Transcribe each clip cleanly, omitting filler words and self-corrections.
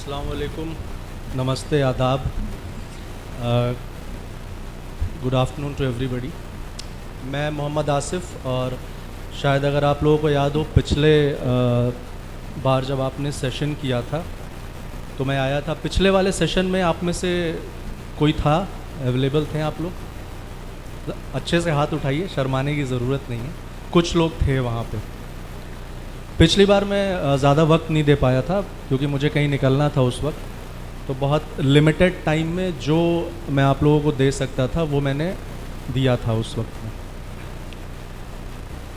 अस्सलाम वालेकुम, नमस्ते, आदाब, गुड आफ्टरनून टू एवरीबॉडी। मैं मोहम्मद आसिफ, और शायद अगर आप लोगों को याद हो पिछले बार जब आपने सेशन किया था तो मैं आया था। पिछले वाले सेशन में आप में से कोई था, अवेलेबल थे आप लोग? अच्छे से हाथ उठाइए, शर्माने की ज़रूरत नहीं है। कुछ लोग थे वहाँ पे। पिछली बार मैं ज़्यादा वक्त नहीं दे पाया था क्योंकि मुझे कहीं निकलना था उस वक्त, तो बहुत लिमिटेड टाइम में जो मैं आप लोगों को दे सकता था वो मैंने दिया था उस वक्त में।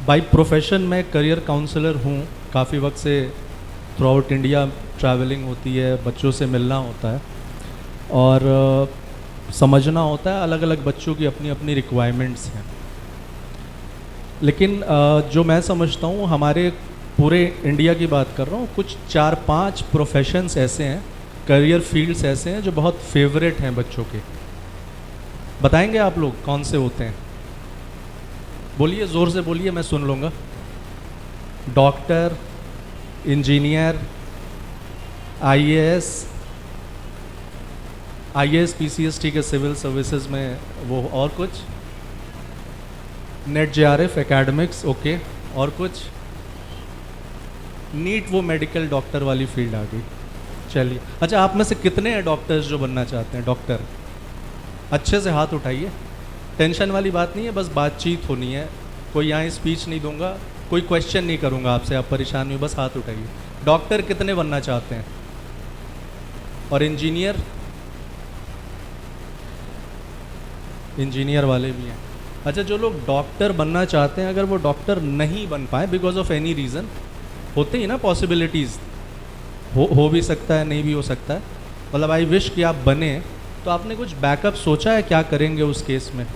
बाय प्रोफेशन मैं करियर काउंसलर हूँ। काफ़ी वक्त से थ्रू आउट इंडिया ट्रैवलिंग होती है, बच्चों से मिलना होता है और समझना होता है अलग अलग बच्चों की अपनी अपनी रिक्वायरमेंट्स हैं। लेकिन जो मैं समझता हूँ, हमारे पूरे इंडिया की बात कर रहा हूँ, कुछ 4-5 प्रोफेशंस ऐसे हैं, करियर फील्ड्स ऐसे हैं जो बहुत फेवरेट हैं बच्चों के। बताएंगे आप लोग कौन से होते हैं? बोलिए, ज़ोर से बोलिए, मैं सुन लूँगा। डॉक्टर, इंजीनियर, आईएएस, पीसीएस, ठीक है, सिविल सर्विसेज में वो, और कुछ नेट जेआरएफ एकेडमिक्स, ओके, और कुछ नीट, वो मेडिकल डॉक्टर वाली फील्ड आ गई। चलिए, अच्छा, आप में से कितने हैं डॉक्टर्स जो बनना चाहते हैं? डॉक्टर अच्छे से हाथ उठाइए। टेंशन वाली बात नहीं है, बस बातचीत होनी है। कोई यहाँ स्पीच नहीं दूंगा, कोई क्वेश्चन नहीं करूँगा आपसे, आप परेशान नहीं हो, बस हाथ उठाइए। डॉक्टर कितने बनना चाहते हैं? और इंजीनियर? इंजीनियर वाले भी हैं। अच्छा, जो लोग डॉक्टर बनना चाहते हैं, अगर वो डॉक्टर नहीं बन पाए बिकॉज ऑफ एनी रीज़न, होते ही ना पॉसिबिलिटीज़, हो भी सकता है, नहीं भी हो सकता है, मतलब आई विश कि आप बने, तो आपने कुछ बैकअप सोचा है क्या करेंगे उस केस में?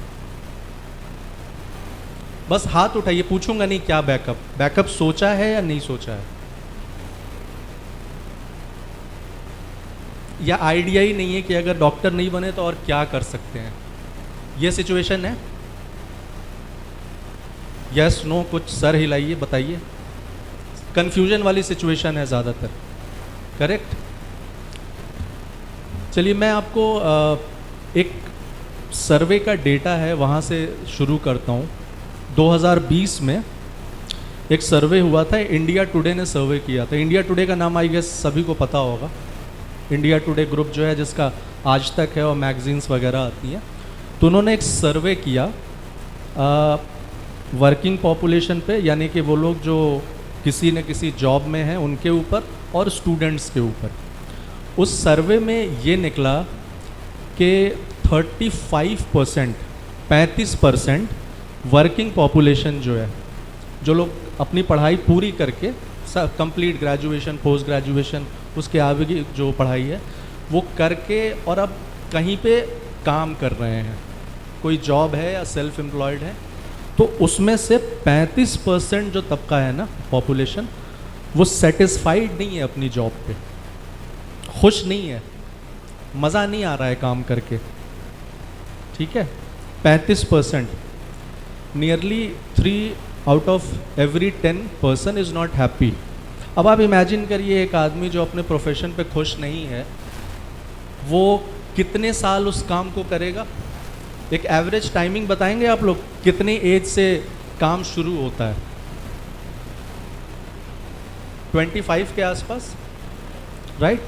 बस हाथ उठाइए, पूछूंगा नहीं क्या बैकअप सोचा है या नहीं सोचा है, या आइडिया ही नहीं है कि अगर डॉक्टर नहीं बने तो और क्या कर सकते हैं। ये सिचुएशन है? यस, नो, कुछ सर हिलाइए, बताइए। कंफ्यूजन वाली सिचुएशन है ज़्यादातर, करेक्ट? चलिए, मैं आपको एक सर्वे का डेटा है वहाँ से शुरू करता हूँ। 2020 में एक सर्वे हुआ था, इंडिया टुडे ने सर्वे किया था। इंडिया टुडे का नाम आई गेस सभी को पता होगा। इंडिया टुडे ग्रुप जो है, जिसका आज तक है और मैगजीन्स वगैरह आती हैं, तो उन्होंने एक सर्वे किया वर्किंग पॉपुलेशन पे, यानी कि वो लोग जो किसी न किसी जॉब में हैं उनके ऊपर, और स्टूडेंट्स के ऊपर। उस सर्वे में ये निकला कि 35% वर्किंग पॉपुलेशन जो है, जो लोग अपनी पढ़ाई पूरी करके, कंप्लीट ग्रेजुएशन, पोस्ट ग्रेजुएशन, उसके आगे की जो पढ़ाई है वो करके और अब कहीं पे काम कर रहे हैं, कोई जॉब है या सेल्फ एम्प्लॉयड है, तो उसमें से 35% जो तबका है ना, पॉपुलेशन, वो सेटिस्फाइड नहीं है अपनी जॉब पे, खुश नहीं है, मज़ा नहीं आ रहा है काम करके, ठीक है? 35%, nearly 3 out of every 10 person is not happy. अब आप इमेजिन करिए, एक आदमी जो अपने प्रोफेशन पे खुश नहीं है, वो कितने साल उस काम को करेगा? एक एवरेज टाइमिंग बताएंगे आप लोग, कितनी एज से काम शुरू होता है? 25 के आसपास, राइट?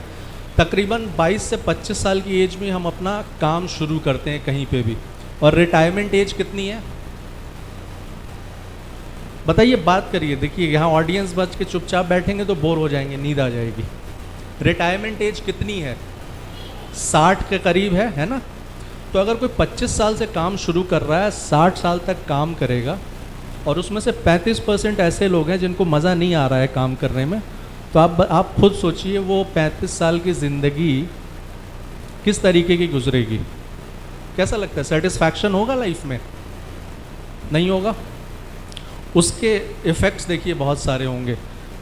तकरीबन 22 से 25 साल की एज में हम अपना काम शुरू करते हैं कहीं पे भी। और रिटायरमेंट एज कितनी है बताइए, बात करिए। देखिए, यहाँ ऑडियंस बच के चुपचाप बैठेंगे तो बोर हो जाएंगे, नींद आ जाएगी। रिटायरमेंट एज कितनी है? 60 के करीब है ना? तो अगर कोई 25 साल से काम शुरू कर रहा है, 60 साल तक काम करेगा, और उसमें से 35% ऐसे लोग हैं जिनको मज़ा नहीं आ रहा है काम करने में, तो आप खुद सोचिए वो 35 साल की ज़िंदगी किस तरीके की गुजरेगी। कैसा लगता है? सेटिस्फैक्शन होगा लाइफ में? नहीं होगा। उसके इफ़ेक्ट्स देखिए बहुत सारे होंगे।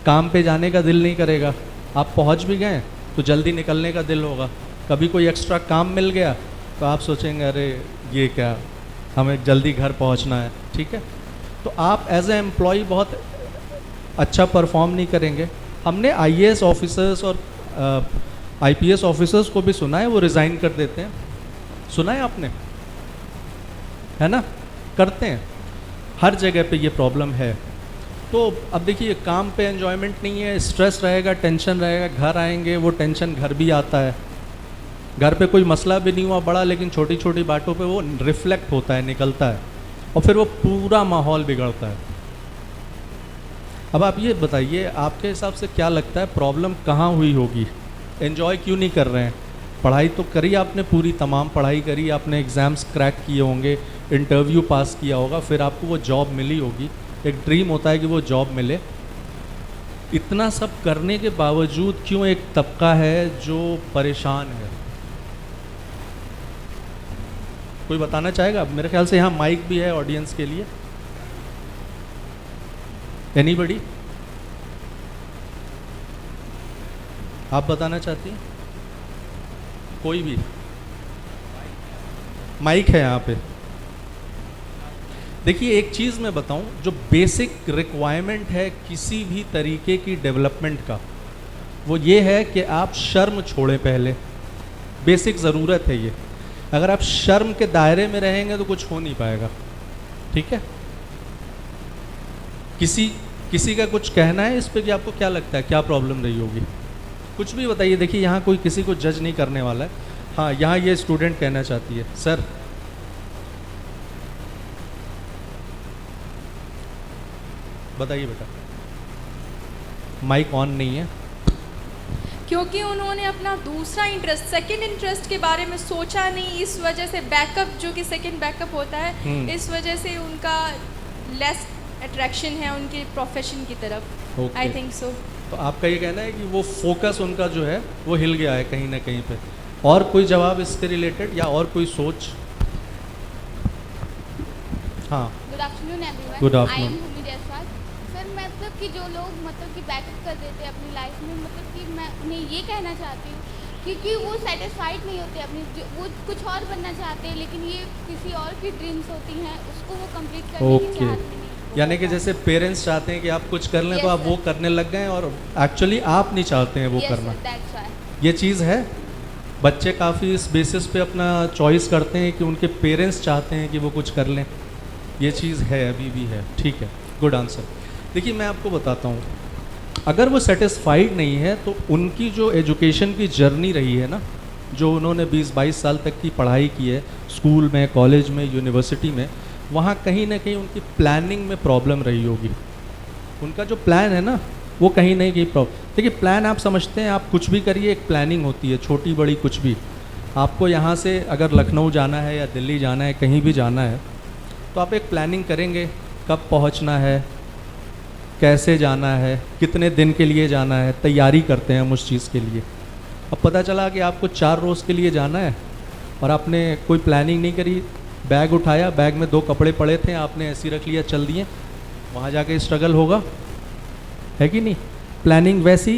काम पे जाने का दिल नहीं करेगा, आप पहुंच भी गए तो जल्दी निकलने का दिल होगा। कभी कोई एक्स्ट्रा काम मिल गया तो आप सोचेंगे अरे ये क्या, हमें जल्दी घर पहुंचना है, ठीक है? तो आप एज ए एम्प्लॉय बहुत अच्छा परफॉर्म नहीं करेंगे। हमने आईएएस ऑफिसर्स और आईपीएस ऑफिसर्स को भी सुना है वो रिज़ाइन कर देते हैं, सुना है आपने, है ना, करते हैं, हर जगह पे ये प्रॉब्लम है। तो अब देखिए काम पे एन्जॉयमेंट नहीं है, स्ट्रेस रहेगा, टेंशन रहेगा, घर आएंगे वो टेंशन घर भी आता है, घर पे कोई मसला भी नहीं हुआ बड़ा लेकिन छोटी छोटी बातों पे वो रिफ्लेक्ट होता है, निकलता है, और फिर वो पूरा माहौल बिगड़ता है। अब आप ये बताइए आपके हिसाब से क्या लगता है प्रॉब्लम कहाँ हुई होगी, एन्जॉय क्यों नहीं कर रहे हैं? पढ़ाई तो करी आपने, पूरी तमाम पढ़ाई करी आपने, एग्ज़ाम्स क्रैक किए होंगे, इंटरव्यू पास किया होगा, फिर आपको वो जॉब मिली होगी, एक ड्रीम होता है कि वो जॉब मिले। इतना सब करने के बावजूद क्यों एक तबका है जो परेशान है? कोई बताना चाहेगा? मेरे ख्याल से यहाँ माइक भी है ऑडियंस के लिए। एनीबडी? आप बताना चाहती हैं? कोई भी? माइक है यहाँ पे। देखिए एक चीज़ मैं बताऊं, जो बेसिक रिक्वायरमेंट है किसी भी तरीके की डेवलपमेंट का, वो ये है कि आप शर्म छोड़ें पहले, बेसिक ज़रूरत है ये। अगर आप शर्म के दायरे में रहेंगे तो कुछ हो नहीं पाएगा, ठीक है? किसी का कुछ कहना है इस पे कि आपको क्या लगता है क्या प्रॉब्लम रही होगी? कुछ भी बताइए। देखिए यहाँ कोई किसी को जज नहीं करने वाला है। हाँ, यहाँ ये स्टूडेंट कहना चाहती है। सर बताइए बेटा। माइक ऑन नहीं है। क्योंकि उन्होंने अपना दूसरा इंटरेस्ट, सेकंड इंटरेस्ट के बारे में सोचा नहीं, इस वजह से बैकअप, जो कि सेकंड बैकअप होता है, इस वजह से उनका लेस अट्रैक्शन है उनके प्रोफेशन की तरफ। I think so. तो आपका ये कहना है कि वो फोकस उनका जो है वो हिल गया है कहीं ना कहीं पे। और कोई जवाब इससे रिलेटेड या और कोई सोच? हाँ, good afternoon everyone. Good afternoon. I am Bhumi Jaiswal. Sir मतलब कि जो लोग मतलब कि बैकअप कर देते हैं अपनी लाइफ में, मतलब कि मैं उन्हें ये कहना चाहती हूँ क्योंकि वो सेटिस्फाइड नहीं होते अपनी, वो कुछ और बनना चाहते हैं, लेकिन ये किसी और की ड्रीम्स होती हैं, उसको वो कंप्लीट करने की चाहते नहीं। यानी कि जैसे पेरेंट्स चाहते हैं कि आप कुछ कर लें, तो आप वो करने लग गए और एक्चुअली आप नहीं चाहते हैं वो करना। ये चीज़ है। बच्चे काफ़ी इस बेसिस पे अपना चॉइस करते हैं कि उनके पेरेंट्स चाहते हैं कि वो कुछ कर लें। ये चीज़ है, अभी भी है। ठीक है, गुड आंसर। देखिए मैं आपको बताता हूँ, अगर वो सेटिस्फाइड नहीं है तो उनकी जो एजुकेशन की जर्नी रही है ना, जो उन्होंने 20-22 साल तक की पढ़ाई की है स्कूल में, कॉलेज में, यूनिवर्सिटी में, वहाँ कहीं ना कहीं उनकी प्लानिंग में प्रॉब्लम रही होगी। उनका जो प्लान है ना वो कहीं नहीं कहीं प्रॉब्लम। देखिए प्लान आप समझते हैं, आप कुछ भी करिए एक प्लानिंग होती है, छोटी बड़ी कुछ भी। आपको यहाँ से अगर लखनऊ जाना है या दिल्ली जाना है, कहीं भी जाना है, तो आप एक प्लानिंग करेंगे, कब पहुँचना है, कैसे जाना है, कितने दिन के लिए जाना है, तैयारी करते हैं हम उस चीज़ के लिए। अब पता चला कि आपको 4 रोज़ के लिए जाना है और आपने कोई प्लानिंग नहीं करी, बैग उठाया, बैग में 2 कपड़े पड़े थे, आपने ऐसे रख लिया, चल दिए, वहाँ जाके स्ट्रगल होगा, है कि नहीं? प्लानिंग वैसी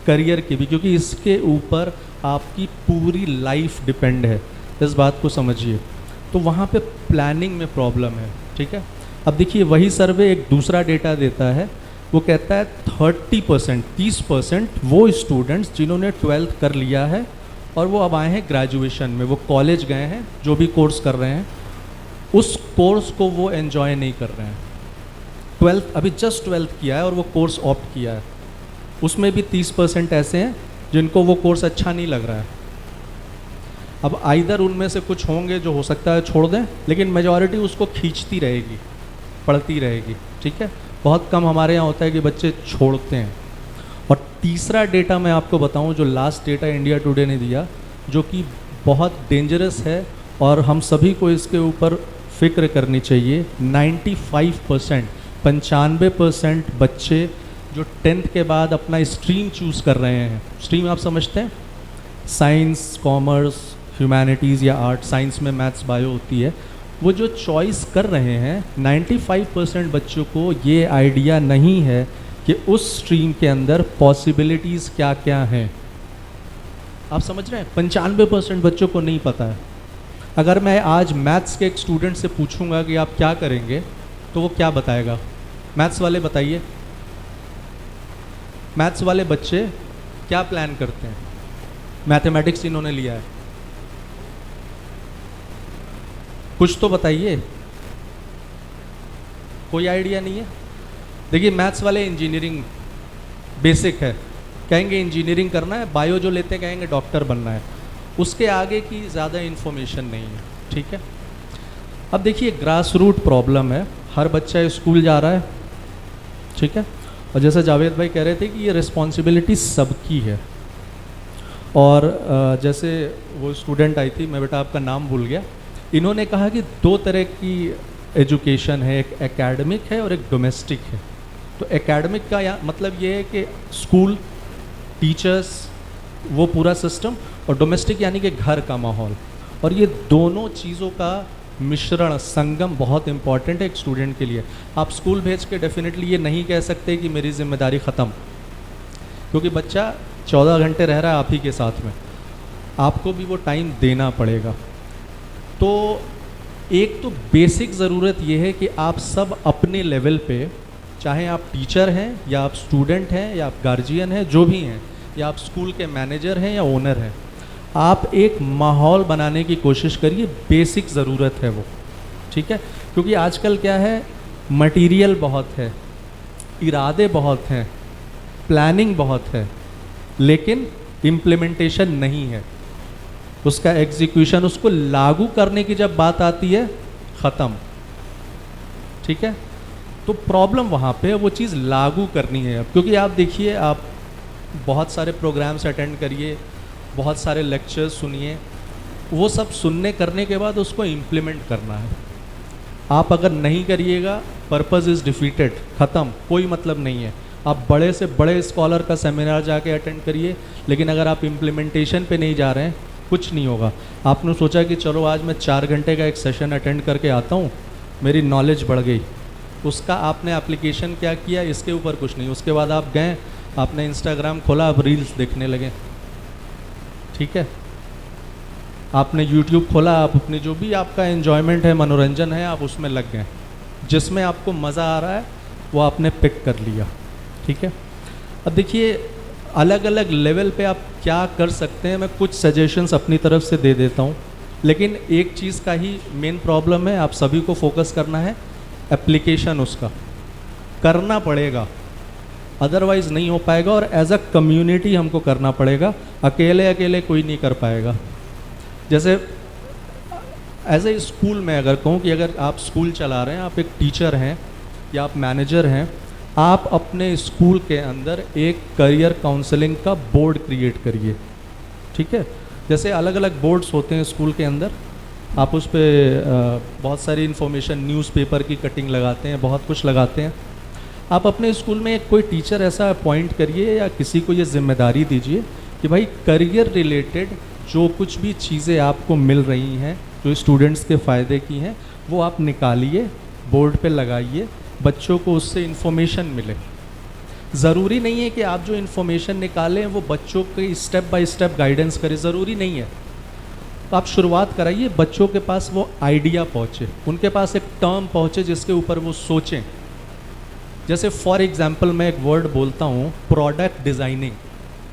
करियर की भी, क्योंकि इसके ऊपर आपकी पूरी लाइफ डिपेंड है, इस बात को समझिए। तो वहाँ पे प्लानिंग में प्रॉब्लम है, ठीक है? अब देखिए वही सर्वे एक दूसरा डेटा देता है, वो कहता है 30%, 30% वो स्टूडेंट्स जिन्होंने 12th कर लिया है और वो अब आए हैं ग्रेजुएशन में, वो कॉलेज गए हैं, जो भी कोर्स कर रहे हैं, उस कोर्स को वो एंजॉय नहीं कर रहे हैं। 12th अभी जस्ट 12th किया है और वो कोर्स ऑप्ट किया है, उसमें भी 30% ऐसे हैं जिनको वो कोर्स अच्छा नहीं लग रहा है। अब आइदर उनमें से कुछ होंगे जो हो सकता है छोड़ दें, लेकिन मेजॉरिटी उसको खींचती रहेगी, पढ़ती रहेगी, ठीक है? बहुत कम हमारे यहाँ होता है कि बच्चे छोड़ते हैं। और तीसरा डेटा मैं आपको बताऊं, जो लास्ट डेटा इंडिया टुडे ने दिया, जो कि बहुत डेंजरस है और हम सभी को इसके ऊपर फिक्र करनी चाहिए। 95%, 95% बच्चे जो 10th के बाद अपना स्ट्रीम चूज़ कर रहे हैं, स्ट्रीम आप समझते हैं, साइंस, कॉमर्स, ह्यूमैनिटीज़ या आर्ट, साइंस में मैथ्स, बायो होती है, वो जो चॉइस कर रहे हैं, 95% बच्चों को ये आइडिया नहीं है कि उस स्ट्रीम के अंदर पॉसिबिलिटीज़ क्या क्या हैं। आप समझ रहे हैं? 95% बच्चों को नहीं पता है। अगर मैं आज मैथ्स के एक स्टूडेंट से पूछूंगा कि आप क्या करेंगे, तो वो क्या बताएगा? मैथ्स वाले बताइए, मैथ्स वाले बच्चे क्या प्लान करते हैं? मैथमेटिक्स इन्होंने लिया है, कुछ तो बताइए, कोई आइडिया नहीं है। देखिए मैथ्स वाले इंजीनियरिंग बेसिक है, कहेंगे इंजीनियरिंग करना है, बायो जो लेते हैं कहेंगे डॉक्टर बनना है, उसके आगे की ज़्यादा इन्फॉर्मेशन नहीं है, ठीक है। अब देखिए ग्रास रूट प्रॉब्लम है, हर बच्चा स्कूल जा रहा है, ठीक है, और जैसे जावेद भाई कह रहे थे कि ये रिस्पॉन्सिबिलिटी सबकी है। और जैसे वो स्टूडेंट आई थी, मैं बेटा आपका नाम भूल गया, इन्होंने कहा कि दो तरह की एजुकेशन है, एक एकेडमिक है और एक डोमेस्टिक है। तो एकेडमिक का या मतलब ये है कि स्कूल, टीचर्स, वो पूरा सिस्टम, और डोमेस्टिक यानी कि घर का माहौल। और ये दोनों चीज़ों का मिश्रण, संगम बहुत इंपॉर्टेंट है एक स्टूडेंट के लिए। आप स्कूल भेज के डेफिनेटली ये नहीं कह सकते कि मेरी जिम्मेदारी ख़त्म, क्योंकि बच्चा 14 घंटे रह रहा है आप ही के साथ में, आपको भी वो टाइम देना पड़ेगा। तो एक तो बेसिक ज़रूरत ये है कि आप सब अपने लेवल पे, चाहे आप टीचर हैं या आप स्टूडेंट हैं या आप गार्जियन हैं, जो भी हैं, या आप स्कूल के मैनेजर हैं या ओनर हैं, आप एक माहौल बनाने की कोशिश करिए, बेसिक ज़रूरत है वो, ठीक है। क्योंकि आजकल क्या है, मटेरियल बहुत है, इरादे बहुत हैं, प्लानिंग बहुत है, लेकिन इम्प्लीमेंटेशन नहीं है, उसका एग्जीक्यूशन, उसको लागू करने की जब बात आती है ख़त्म, ठीक है। तो प्रॉब्लम वहाँ पे वो चीज़ लागू करनी है अब, क्योंकि आप देखिए, आप बहुत सारे प्रोग्राम्स अटेंड करिए, बहुत सारे लेक्चर्स सुनिए, वो सब सुनने करने के बाद उसको इम्प्लीमेंट करना है। आप अगर नहीं करिएगा, पर्पज़ इज़ डिफीटेड, ख़त्म, कोई मतलब नहीं है। आप बड़े से बड़े स्कॉलर का सेमिनार जाके अटेंड करिए, लेकिन अगर आप इम्प्लीमेंटेशन पे नहीं जा रहे हैं, कुछ नहीं होगा। आपने सोचा कि चलो आज मैं 4 घंटे का एक सेशन अटेंड करके आता हूँ, मेरी नॉलेज बढ़ गई, उसका आपने एप्लीकेशन क्या किया, इसके ऊपर कुछ नहीं। उसके बाद आप गए, आपने इंस्टाग्राम खोला, आप रील्स देखने लगे, ठीक है, आपने यूट्यूब खोला, आप अपनी जो भी आपका एन्जॉयमेंट है, मनोरंजन है, आप उसमें लग गए, जिसमें आपको मज़ा आ रहा है वो आपने पिक कर लिया, ठीक है। अब देखिए अलग अलग लेवल पे आप क्या कर सकते हैं, मैं कुछ सजेशंस अपनी तरफ से दे देता हूँ, लेकिन एक चीज़ का ही मेन प्रॉब्लम है, आप सभी को फोकस करना है, एप्लीकेशन उसका करना पड़ेगा, अदरवाइज़ नहीं हो पाएगा। और एज अ कम्युनिटी हमको करना पड़ेगा, अकेले अकेले कोई नहीं कर पाएगा। जैसे एज ए स्कूल में अगर कहूँ कि अगर आप स्कूल चला रहे हैं, आप एक टीचर हैं या आप मैनेजर हैं, आप अपने स्कूल के अंदर एक करियर काउंसलिंग का बोर्ड क्रिएट करिए, ठीक है। जैसे अलग अलग बोर्ड्स होते हैं स्कूल के अंदर, आप उस पर बहुत सारी इन्फॉर्मेशन, न्यूज़पेपर की कटिंग लगाते हैं, बहुत कुछ लगाते हैं। आप अपने स्कूल में एक कोई टीचर ऐसा अपॉइंट करिए या किसी को ये जिम्मेदारी दीजिए कि भाई करियर रिलेटेड जो कुछ भी चीज़ें आपको मिल रही हैं, जो स्टूडेंट्स के फ़ायदे की हैं, वो आप निकालिए, बोर्ड पे लगाइए, बच्चों को उससे इन्फॉर्मेशन मिले। ज़रूरी नहीं है कि आप जो इन्फॉर्मेशन निकालें वो बच्चों के स्टेप बाय स्टेप गाइडेंस करें, ज़रूरी नहीं है। तो आप शुरुआत कराइए, बच्चों के पास वो आइडिया पहुँचे, उनके पास एक टर्म पहुँचे जिसके ऊपर वो सोचें। जैसे फॉर एग्जांपल मैं एक वर्ड बोलता हूँ, प्रोडक्ट डिज़ाइनिंग,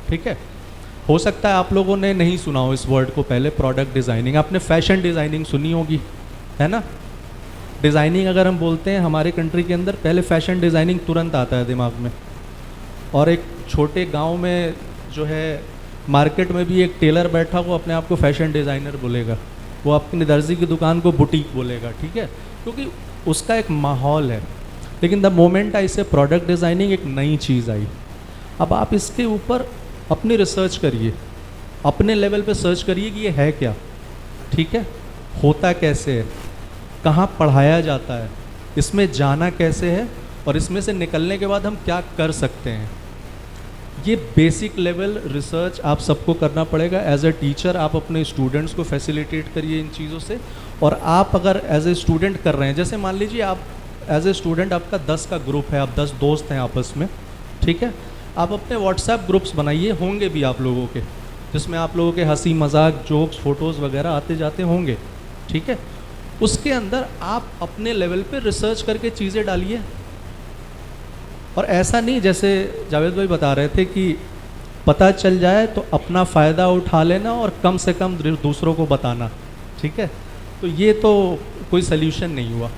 ठीक है। हो सकता है आप लोगों ने नहीं सुना हो इस वर्ड को पहले, प्रोडक्ट डिज़ाइनिंग। आपने फैशन डिज़ाइनिंग सुनी होगी, है ना। डिज़ाइनिंग अगर हम बोलते हैं हमारे कंट्री के अंदर, पहले फैशन डिज़ाइनिंग तुरंत आता है दिमाग में। और एक छोटे गांव में जो है मार्केट में भी एक टेलर बैठा, वो अपने आप को फैशन डिज़ाइनर बोलेगा, वो अपनी दर्जी की दुकान को बुटीक बोलेगा, ठीक है, क्योंकि उसका एक माहौल है। लेकिन द मोमेंट आई से प्रोडक्ट डिज़ाइनिंग एक नई चीज़ आई। अब आप इसके ऊपर अपनी रिसर्च करिए, अपने लेवल पे सर्च करिए कि ये है क्या, ठीक है, होता कैसे है, कहाँ पढ़ाया जाता है, इसमें जाना कैसे है, और इसमें से निकलने के बाद हम क्या कर सकते हैं। ये बेसिक लेवल रिसर्च आप सबको करना पड़ेगा। एज ए टीचर आप अपने स्टूडेंट्स को फैसिलिटेट करिए इन चीज़ों से। और आप अगर एज ए स्टूडेंट कर रहे हैं, जैसे मान लीजिए आप एज ए स्टूडेंट, आपका 10 का ग्रुप है, आप 10 दोस्त हैं आपस में, ठीक है, आप अपने व्हाट्सएप ग्रुप्स बनाइए, होंगे भी आप लोगों के, जिसमें आप लोगों के हंसी मजाक, जोक्स, फ़ोटोज़ वगैरह आते जाते होंगे, ठीक है। उसके अंदर आप अपने लेवल पे रिसर्च करके चीज़ें डालिए। और ऐसा नहीं, जैसे जावेद भाई बता रहे थे कि पता चल जाए तो अपना फ़ायदा उठा लेना और कम से कम दूसरों को बताना, ठीक है। तो ये तो कोई सल्यूशन नहीं हुआ,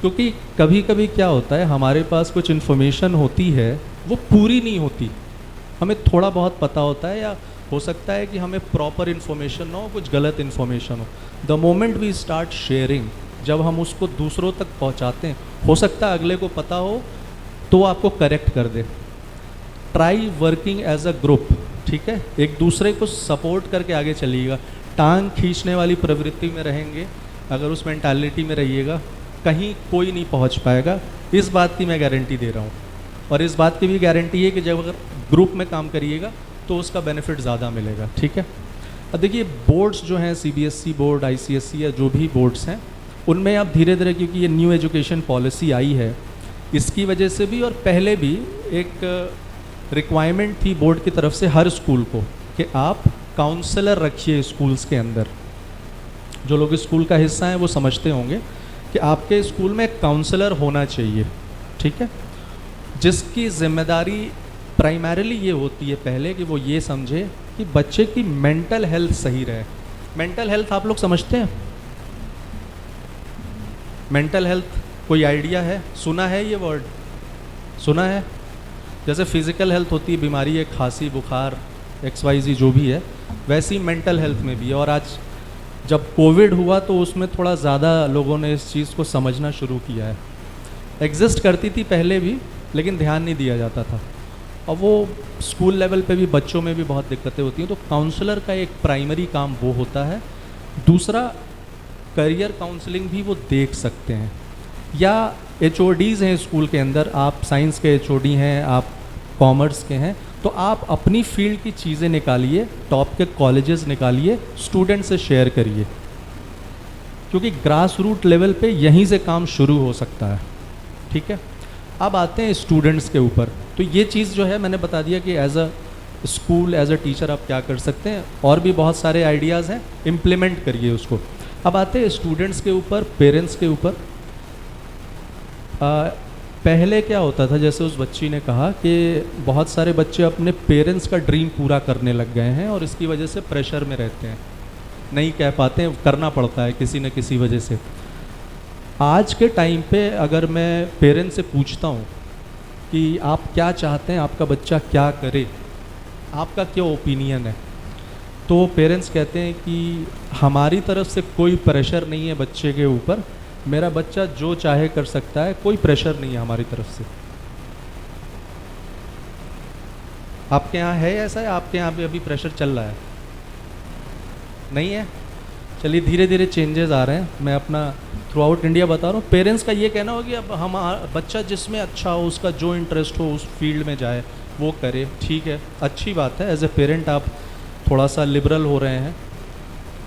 क्योंकि कभी कभी क्या होता है, हमारे पास कुछ इन्फॉर्मेशन होती है वो पूरी नहीं होती, हमें थोड़ा बहुत पता होता है, या हो सकता है कि हमें प्रॉपर इन्फॉर्मेशन ना हो, कुछ गलत इन्फॉर्मेशन हो। The moment we start sharing, जब हम उसको दूसरों तक पहुंचाते हैं, हो सकता है अगले को पता हो तो वो आपको करेक्ट कर दे। Try working as a group, ठीक है, एक दूसरे को सपोर्ट करके आगे चलिएगा। टांग खींचने वाली प्रवृत्ति में रहेंगे, अगर उस मेंटालिटी में रहिएगा, कहीं कोई नहीं पहुंच पाएगा। इस बात की मैं गारंटी दे रहा हूँ, और इस बात की भी गारंटी है कि जब अगर ग्रुप में काम करिएगा तो उसका बेनिफिट ज़्यादा मिलेगा, ठीक है। अब देखिए, बोर्ड्स जो हैं, CBSE बोर्ड, ICSE या जो भी बोर्ड्स हैं, उनमें अब धीरे धीरे, क्योंकि ये न्यू एजुकेशन पॉलिसी आई है, इसकी वजह से भी और पहले भी एक रिक्वायरमेंट थी बोर्ड की तरफ से हर स्कूल को कि आप काउंसलर रखिए स्कूल्स के अंदर। जो लोग स्कूल का हिस्सा हैं वो समझते होंगे कि आपके स्कूल में काउंसलर होना चाहिए, ठीक है, जिसकी जिम्मेदारी प्राइमरीली ये होती है पहले कि वो ये समझे कि बच्चे की मेंटल हेल्थ सही रहे। मेंटल हेल्थ आप लोग समझते हैं? मेंटल हेल्थ कोई आइडिया है? सुना है ये वर्ड? सुना है? जैसे फिज़िकल हेल्थ होती है, बीमारी है, खांसी बुखार XYZ जो भी है, वैसी मेंटल हेल्थ में भी है। और आज जब कोविड हुआ तो उसमें थोड़ा ज़्यादा लोगों ने इस चीज़ को समझना शुरू किया है। एग्जिस्ट करती थी पहले भी, लेकिन ध्यान नहीं दिया जाता था। और वो स्कूल लेवल पे भी बच्चों में भी बहुत दिक्कतें होती हैं। तो काउंसलर का एक प्राइमरी काम वो होता है। दूसरा, करियर काउंसलिंग भी वो देख सकते हैं, या HODs हैं स्कूल के अंदर, आप साइंस के HOD हैं, आप कॉमर्स के हैं, तो आप अपनी फील्ड की चीज़ें निकालिए, टॉप के कॉलेजेस निकालिए, स्टूडेंट से शेयर करिए, क्योंकि ग्रास रूट लेवल पे यहीं से काम शुरू हो सकता है, ठीक है। अब आते हैं स्टूडेंट्स के ऊपर। तो ये चीज़ जो है मैंने बता दिया कि as a school, as a teacher आप क्या कर सकते हैं, और भी बहुत सारे आइडियाज़ हैं, इम्प्लीमेंट करिए उसको। अब आते हैं स्टूडेंट्स के ऊपर, पेरेंट्स के ऊपर। पहले क्या होता था, जैसे उस बच्ची ने कहा कि बहुत सारे बच्चे अपने पेरेंट्स का ड्रीम पूरा करने लग गए हैं और इसकी वजह से प्रेशर में रहते हैं, नहीं कह पाते हैं, करना पड़ता है किसी न किसी वजह से। आज के टाइम पे अगर मैं पेरेंट्स से पूछता हूँ कि आप क्या चाहते हैं, आपका बच्चा क्या करे, आपका क्या ओपिनियन है, तो पेरेंट्स कहते हैं कि हमारी तरफ से कोई प्रेशर नहीं है बच्चे के ऊपर, मेरा बच्चा जो चाहे कर सकता है, कोई प्रेशर नहीं है हमारी तरफ से। आपके यहाँ है ऐसा है? आपके यहाँ पे अभी प्रेशर चल रहा है? नहीं है? चलिए धीरे धीरे चेंजेस आ रहे हैं। मैं अपना थ्रू आउट इंडिया बता रहा हूँ। पेरेंट्स का ये कहना हो कि अब हम बच्चा जिसमें अच्छा हो, उसका जो इंटरेस्ट हो उस फील्ड में जाए, वो करे, ठीक है, अच्छी बात है। एज ए पेरेंट आप थोड़ा सा लिबरल हो रहे हैं,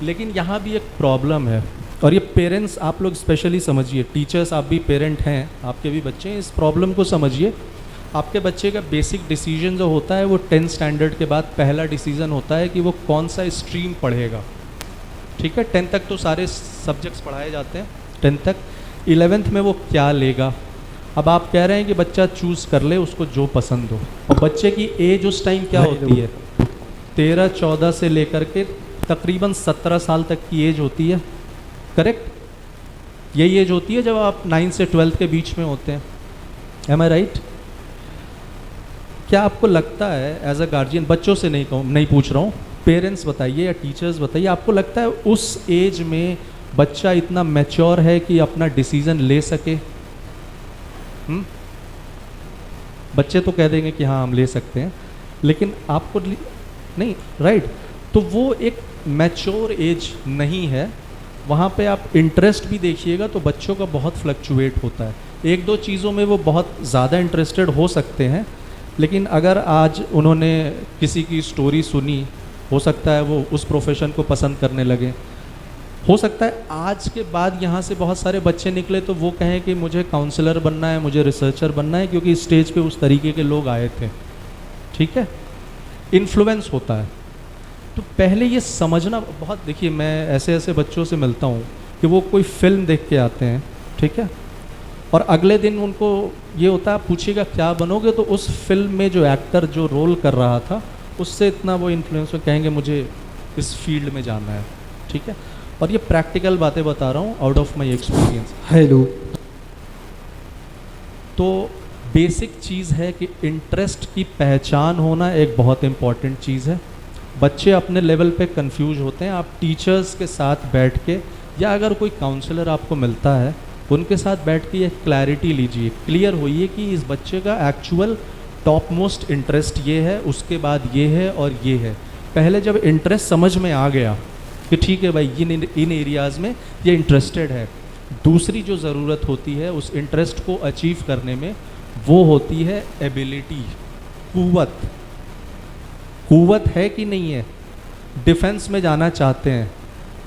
लेकिन यहाँ भी एक प्रॉब्लम है, और ये पेरेंट्स आप लोग स्पेशली समझिए, टीचर्स आप भी पेरेंट हैं, आपके भी बच्चे हैं, इस प्रॉब्लम को समझिए। आपके बच्चे का बेसिक डिसीजन जो होता है वो 10th स्टैंडर्ड के बाद पहला डिसीजन होता है कि वो कौन सा स्ट्रीम पढ़ेगा, ठीक है। 10th तक तो सारे सब्जेक्ट्स पढ़ाए जाते हैं, 10th तक। 11th में वो क्या लेगा। अब आप कह रहे हैं कि बच्चा चूज़ कर ले उसको जो पसंद हो, और बच्चे की एज उस टाइम क्या होती है, 13-14 से लेकर के तकरीबन 17 साल तक की एज होती है, करेक्ट। यही एज होती है जब आप 9 से 12 के बीच में होते हैं, एम आई राइट। क्या आपको लगता है एज अ गार्जियन, बच्चों से नहीं पूछ रहा हूँ, पेरेंट्स बताइए या टीचर्स बताइए, आपको लगता है उस एज में बच्चा इतना मैच्योर है कि अपना डिसीज़न ले सके? बच्चे तो कह देंगे कि हाँ हम ले सकते हैं, लेकिन आपको नहीं, राइट। तो वो एक मैच्योर एज नहीं है। वहाँ पे आप इंटरेस्ट भी देखिएगा तो बच्चों का बहुत फ्लक्चुएट होता है। एक दो चीज़ों में वो बहुत ज़्यादा इंटरेस्टेड हो सकते हैं, लेकिन अगर आज उन्होंने किसी की स्टोरी सुनी, हो सकता है वो उस प्रोफेशन को पसंद करने लगे। हो सकता है आज के बाद यहाँ से बहुत सारे बच्चे निकले तो वो कहें कि मुझे काउंसलर बनना है, मुझे रिसर्चर बनना है, क्योंकि स्टेज पे उस तरीके के लोग आए थे, ठीक है। इन्फ्लुएंस होता है। तो पहले ये समझना बहुत, देखिए मैं ऐसे ऐसे बच्चों से मिलता हूँ कि वो कोई फिल्म देख के आते हैं, ठीक है, और अगले दिन उनको ये होता है, आप पूछिएगा क्या बनोगे, तो उस फिल्म में जो एक्टर जो रोल कर रहा था उससे इतना वो इन्फ्लुएंस, कहेंगे मुझे इस फील्ड में जाना है। ठीक है, और ये प्रैक्टिकल बातें बता रहा हूँ out of my experience. Hello. तो बेसिक चीज़ है कि इंटरेस्ट की पहचान होना एक बहुत इम्पॉर्टेंट चीज़ है। बच्चे अपने लेवल पे कंफ्यूज होते हैं, आप टीचर्स के साथ बैठ के या अगर कोई काउंसलर आपको मिलता है उनके साथ बैठ के ये क्लैरिटी लीजिए, क्लियर होइए कि इस बच्चे का एक्चुअल टॉप मोस्ट इंटरेस्ट ये है, उसके बाद ये है और ये है। पहले जब इंटरेस्ट समझ में आ गया कि ठीक है भाई इन एरियाज़ में ये इंटरेस्टेड है, दूसरी जो ज़रूरत होती है उस इंटरेस्ट को अचीव करने में वो होती है एबिलिटी, कुव्वत। कुव्वत है कि नहीं है? डिफेंस में जाना चाहते हैं,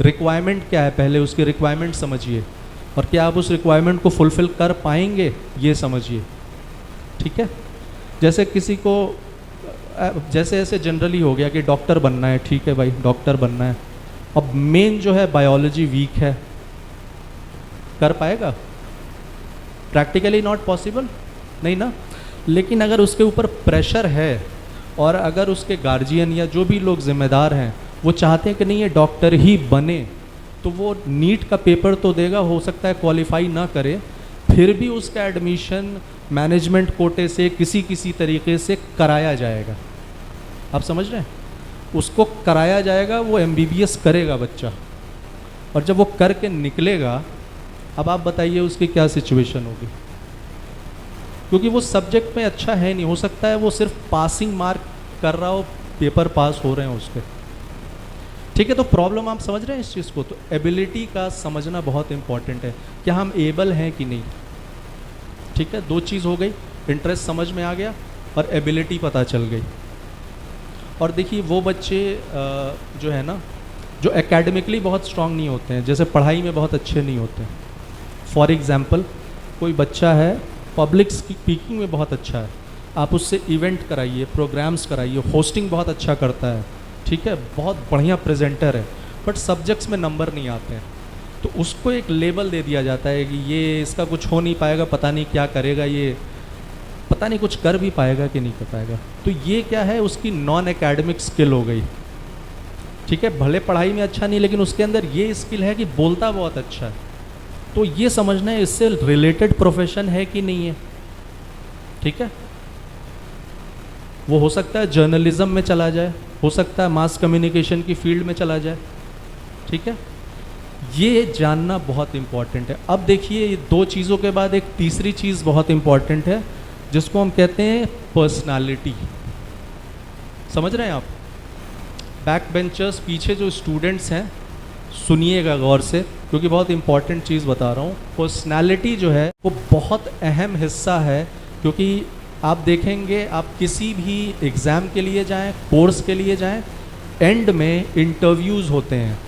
रिक्वायरमेंट क्या है, पहले उसकी रिक्वायरमेंट समझिए और क्या आप उस रिक्वायरमेंट को फुलफ़िल कर पाएंगे ये समझिए। ठीक है, जैसे किसी को जैसे ऐसे जनरली हो गया कि डॉक्टर बनना है, ठीक है भाई डॉक्टर बनना है, अब मेन जो है बायोलॉजी वीक है, कर पाएगा? प्रैक्टिकली नॉट पॉसिबल, नहीं ना। लेकिन अगर उसके ऊपर प्रेशर है और अगर उसके गार्जियन या जो भी लोग जिम्मेदार हैं वो चाहते हैं कि नहीं ये डॉक्टर ही बने, तो वो नीट का पेपर तो देगा, हो सकता है क्वालिफाई ना करे, फिर भी उसका एडमिशन मैनेजमेंट कोटे से किसी तरीके से कराया जाएगा। आप समझ रहे हैं? उसको कराया जाएगा, वो MBBS करेगा बच्चा, और जब वो करके निकलेगा, अब आप बताइए उसकी क्या सिचुएशन होगी, क्योंकि वो सब्जेक्ट में अच्छा है नहीं। हो सकता है वो सिर्फ पासिंग मार्क कर रहा हो, पेपर पास हो रहे हैं उसके। ठीक है, तो प्रॉब्लम आप समझ रहे हैं इस चीज़ को। तो एबिलिटी का समझना बहुत इंपॉर्टेंट है, क्या हम एबल हैं कि नहीं। ठीक है, दो चीज़ हो गई, इंटरेस्ट समझ में आ गया और एबिलिटी पता चल गई। और देखिए वो बच्चे जो है ना, जो एकेडमिकली बहुत स्ट्रांग नहीं होते हैं, जैसे पढ़ाई में बहुत अच्छे नहीं होते हैं। फॉर एग्ज़ाम्पल कोई बच्चा है पब्लिक स्पीकिंग में बहुत अच्छा है, आप उससे इवेंट कराइए, प्रोग्राम्स कराइए, होस्टिंग बहुत अच्छा करता है, ठीक है, बहुत बढ़िया प्रेजेंटर है, बट सब्जेक्ट्स में नंबर नहीं आते हैं, तो उसको एक लेबल दे दिया जाता है कि ये इसका कुछ हो नहीं पाएगा, पता नहीं क्या करेगा, ये पता नहीं कुछ कर भी पाएगा कि नहीं कर पाएगा। तो ये क्या है, उसकी नॉन एकेडमिक स्किल हो गई। ठीक है, भले पढ़ाई में अच्छा नहीं, लेकिन उसके अंदर ये स्किल है कि बोलता बहुत अच्छा है। तो ये समझना है इससे रिलेटेड प्रोफेशन है कि नहीं है। ठीक है, वो हो सकता है जर्नलिज्म में चला जाए, हो सकता है मास कम्युनिकेशन की फील्ड में चला जाए। ठीक है, ये जानना बहुत इम्पॉर्टेंट है। अब देखिए, ये दो चीज़ों के बाद एक तीसरी चीज़ बहुत इम्पॉर्टेंट है, जिसको हम कहते हैं पर्सनालिटी। समझ रहे हैं आप? बैक बेंचर्स, पीछे जो स्टूडेंट्स हैं, सुनिएगा गौर से, क्योंकि बहुत इंपॉर्टेंट चीज़ बता रहा हूँ। पर्सनालिटी जो है वो बहुत अहम हिस्सा है, क्योंकि आप देखेंगे, आप किसी भी एग्ज़ाम के लिए जाएं, कोर्स के लिए जाएं, एंड में इंटरव्यूज़ होते हैं।